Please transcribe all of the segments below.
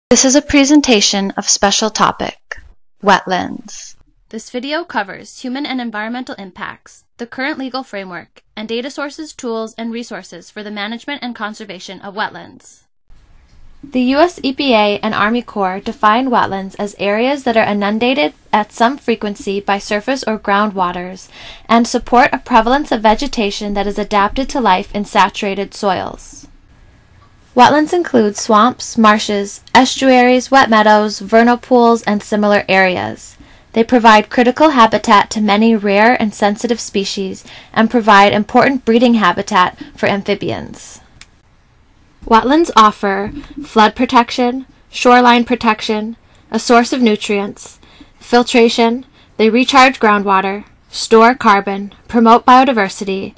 This is a presentation of special topic, wetlands. This video covers human and environmental impacts, the current legal framework, and data sources, tools, and resources for the management and conservation of wetlands. The U.S. EPA and Army Corps define wetlands as areas that are inundated at some frequency by surface or groundwaters and support a prevalence of vegetation that is adapted to life in saturated soils. Wetlands include swamps, marshes, estuaries, wet meadows, vernal pools, and similar areas. They provide critical habitat to many rare and sensitive species and provide important breeding habitat for amphibians. Wetlands offer flood protection, shoreline protection, a source of nutrients, filtration, they recharge groundwater, store carbon, promote biodiversity,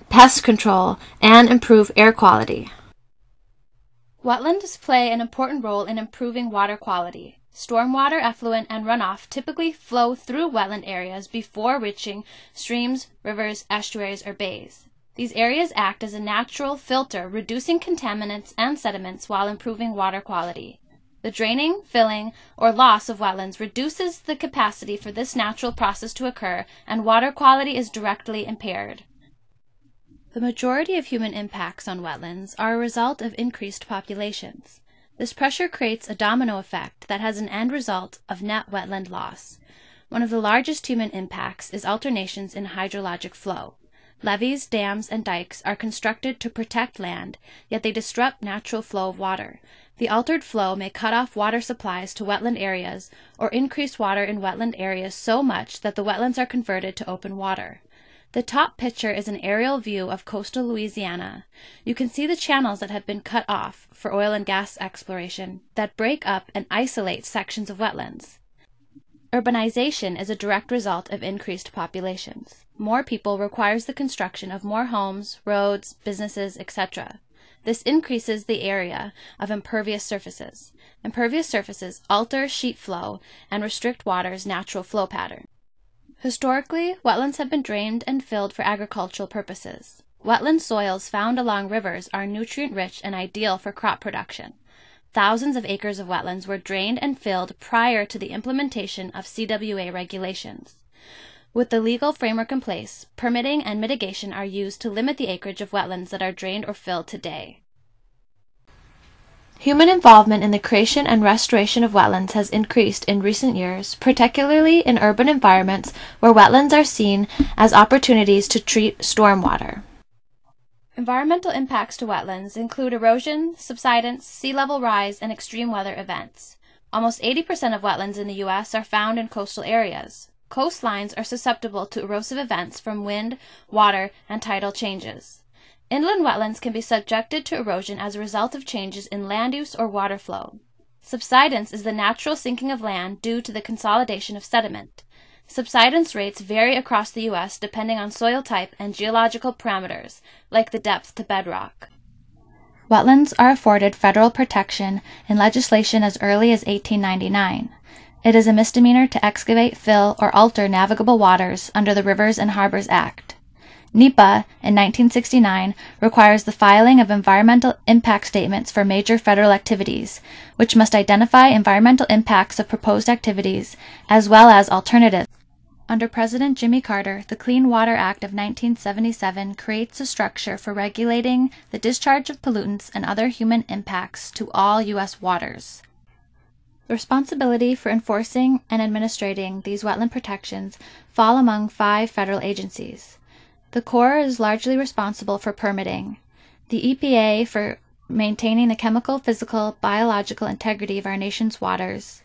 pest control, and improve air quality. Wetlands play an important role in improving water quality. Stormwater, effluent, and runoff typically flow through wetland areas before reaching streams, rivers, estuaries, or bays. These areas act as a natural filter, reducing contaminants and sediments while improving water quality. The draining, filling, or loss of wetlands reduces the capacity for this natural process to occur, and water quality is directly impaired. The majority of human impacts on wetlands are a result of increased populations. This pressure creates a domino effect that has an end result of net wetland loss. One of the largest human impacts is alternations in hydrologic flow. Levees, dams, and dikes are constructed to protect land, yet they disrupt natural flow of water. The altered flow may cut off water supplies to wetland areas or increase water in wetland areas so much that the wetlands are converted to open water. The top picture is an aerial view of coastal Louisiana. You can see the channels that have been cut off for oil and gas exploration that break up and isolate sections of wetlands. Urbanization is a direct result of increased populations. More people requires the construction of more homes, roads, businesses, etc. This increases the area of impervious surfaces. Impervious surfaces alter sheet flow and restrict water's natural flow pattern. Historically, wetlands have been drained and filled for agricultural purposes. Wetland soils found along rivers are nutrient-rich and ideal for crop production. Thousands of acres of wetlands were drained and filled prior to the implementation of CWA regulations. With the legal framework in place, permitting and mitigation are used to limit the acreage of wetlands that are drained or filled today. Human involvement in the creation and restoration of wetlands has increased in recent years, particularly in urban environments where wetlands are seen as opportunities to treat stormwater. Environmental impacts to wetlands include erosion, subsidence, sea level rise, and extreme weather events. Almost 80% of wetlands in the U.S. are found in coastal areas. Coastlines are susceptible to erosive events from wind, water, and tidal changes. Inland wetlands can be subjected to erosion as a result of changes in land use or water flow. Subsidence is the natural sinking of land due to the consolidation of sediment. Subsidence rates vary across the U.S. depending on soil type and geological parameters, like the depth to bedrock. Wetlands are afforded federal protection in legislation as early as 1899. It is a misdemeanor to excavate, fill, or alter navigable waters under the Rivers and Harbors Act. NEPA in 1969 requires the filing of environmental impact statements for major federal activities, which must identify environmental impacts of proposed activities as well as alternatives. Under President Jimmy Carter, the Clean Water Act of 1977 creates a structure for regulating the discharge of pollutants and other human impacts to all U.S. waters. The responsibility for enforcing and administrating these wetland protections fall among 5 federal agencies. The Corps is largely responsible for permitting, the EPA for maintaining the chemical, physical, biological integrity of our nation's waters,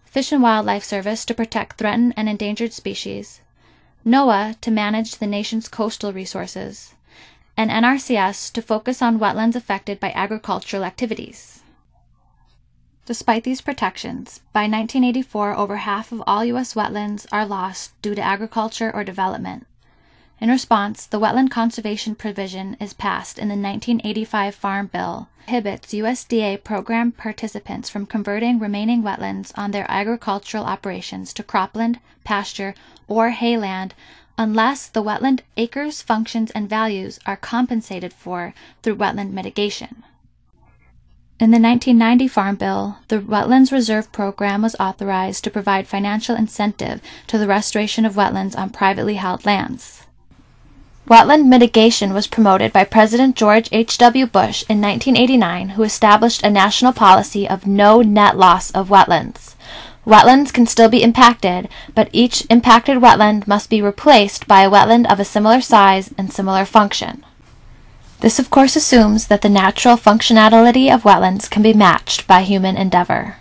Fish and Wildlife Service to protect threatened and endangered species, NOAA to manage the nation's coastal resources, and NRCS to focus on wetlands affected by agricultural activities. Despite these protections, by 1984 over half of all U.S. wetlands are lost due to agriculture or development. In response, the Wetland Conservation Provision is passed in the 1985 Farm Bill, prohibits USDA program participants from converting remaining wetlands on their agricultural operations to cropland, pasture, or hayland unless the wetland acres, functions, and values are compensated for through wetland mitigation. In the 1990 Farm Bill, the Wetlands Reserve Program was authorized to provide financial incentive to the restoration of wetlands on privately held lands. Wetland mitigation was promoted by President George H.W. Bush in 1989, who established a national policy of no net loss of wetlands. Wetlands can still be impacted, but each impacted wetland must be replaced by a wetland of a similar size and similar function. This, of course, assumes that the natural functionality of wetlands can be matched by human endeavor.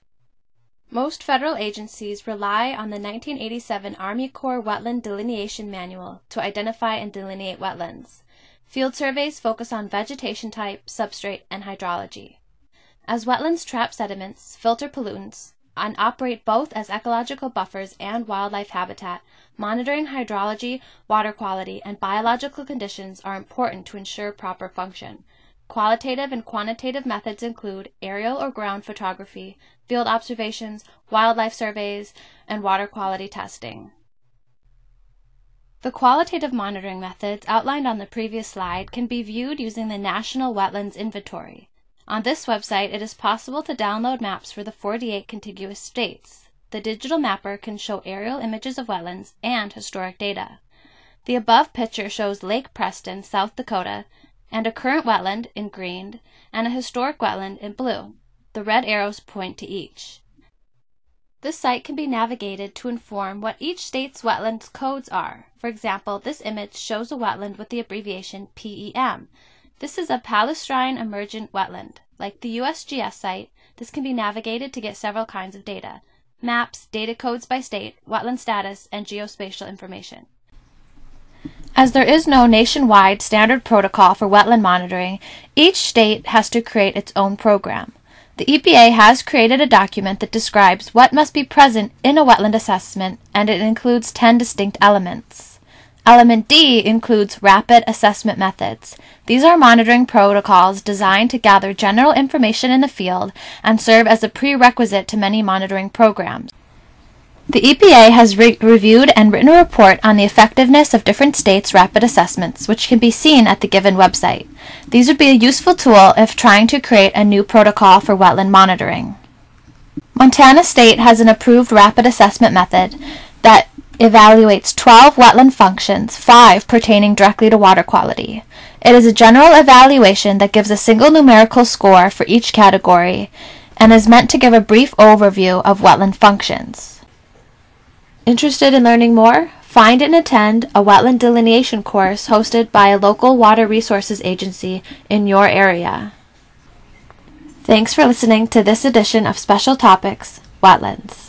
Most federal agencies rely on the 1987 Army Corps Wetland Delineation Manual to identify and delineate wetlands. Field surveys focus on vegetation type, substrate, and hydrology. As wetlands trap sediments, filter pollutants, and operate both as ecological buffers and wildlife habitat, monitoring hydrology, water quality, and biological conditions are important to ensure proper function. Qualitative and quantitative methods include aerial or ground photography, field observations, wildlife surveys, and water quality testing. The qualitative monitoring methods outlined on the previous slide can be viewed using the National Wetlands Inventory. On this website, it is possible to download maps for the 48 contiguous states. The digital mapper can show aerial images of wetlands and historic data. The above picture shows Lake Preston, South Dakota, and a current wetland in green and a historic wetland in blue. The red arrows point to each. This site can be navigated to inform what each state's wetlands codes are. For example, this image shows a wetland with the abbreviation PEM. This is a Palestrine emergent wetland. Like the USGS site, this can be navigated to get several kinds of data: maps, data codes by state, wetland status, and geospatial information. As there is no nationwide standard protocol for wetland monitoring, each state has to create its own program. The EPA has created a document that describes what must be present in a wetland assessment, and it includes 10 distinct elements. Element D includes rapid assessment methods. These are monitoring protocols designed to gather general information in the field and serve as a prerequisite to many monitoring programs. The EPA has reviewed and written a report on the effectiveness of different states' rapid assessments, which can be seen at the given website. These would be a useful tool if trying to create a new protocol for wetland monitoring. Montana State has an approved rapid assessment method that evaluates 12 wetland functions, 5 pertaining directly to water quality. It is a general evaluation that gives a single numerical score for each category and is meant to give a brief overview of wetland functions. Interested in learning more? Find and attend a wetland delineation course hosted by a local water resources agency in your area. Thanks for listening to this edition of Special Topics, Wetlands.